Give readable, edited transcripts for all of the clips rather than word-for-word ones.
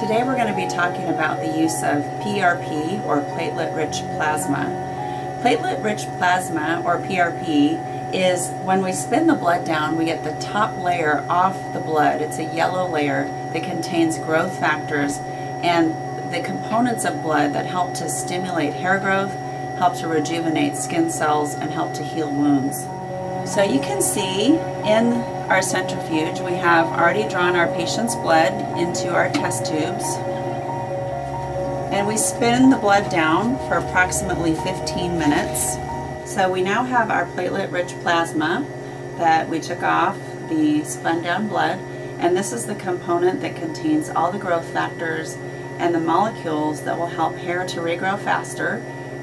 Today we're going to be talking about the use of PRP, or platelet-rich plasma. Platelet-rich plasma, or PRP, is when we spin the blood down, we get the top layer off the blood. It's a yellow layer that contains growth factors and the components of blood that help to stimulate hair growth, help to rejuvenate skin cells, and help to heal wounds. So you can see in our centrifuge we have already drawn our patient's blood into our test tubes, and we spin the blood down for approximately 15 minutes. So we now have our platelet-rich plasma that we took off the spun down blood, and this is the component that contains all the growth factors and the molecules that will help hair to regrow faster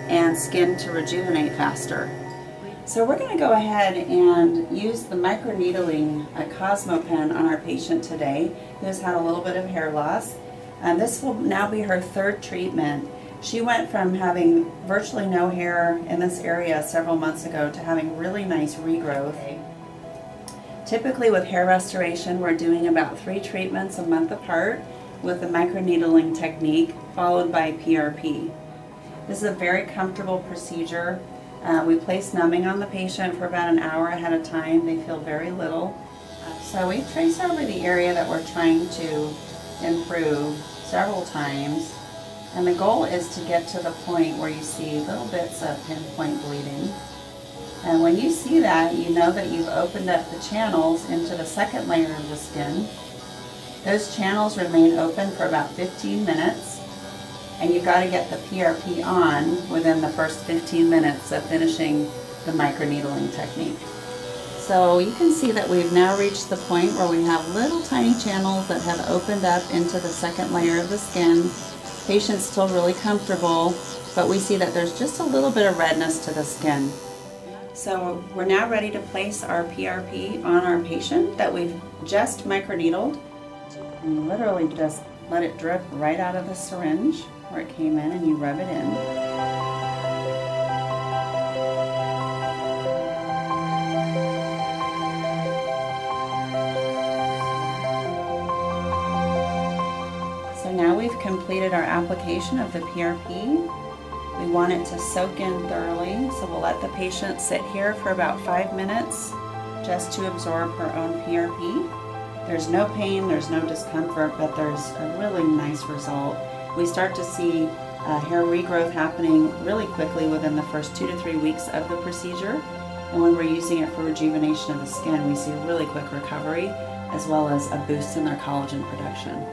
and skin to rejuvenate faster. So we're going to go ahead and use the microneedling Cosmo pen on our patient today who has had a little bit of hair loss. And this will now be her third treatment. She went from having virtually no hair in this area several months ago to having really nice regrowth. Typically with hair restoration, we're doing about 3 treatments a month apart with the microneedling technique followed by PRP. This is a very comfortable procedure. We place numbing on the patient for about an hour ahead of time. They feel very little. So we trace over the area that we're trying to improve several times. And the goal is to get to the point where you see little bits of pinpoint bleeding. And when you see that, you know that you've opened up the channels into the second layer of the skin. Those channels remain open for about 15 minutes. And you've got to get the PRP on within the first 15 minutes of finishing the microneedling technique. So you can see that we've now reached the point where we have little tiny channels that have opened up into the second layer of the skin. Patient's still really comfortable, but we see that there's just a little bit of redness to the skin. So we're now ready to place our PRP on our patient that we've just microneedled. And literally just let it drip right out of the syringe where it came in, and you rub it in. So now we've completed our application of the PRP. We want it to soak in thoroughly, so we'll let the patient sit here for about 5 minutes just to absorb her own PRP. There's no pain, there's no discomfort, but there's a really nice result. We start to see hair regrowth happening really quickly within the first 2 to 3 weeks of the procedure. And when we're using it for rejuvenation of the skin, we see a really quick recovery as well as a boost in their collagen production.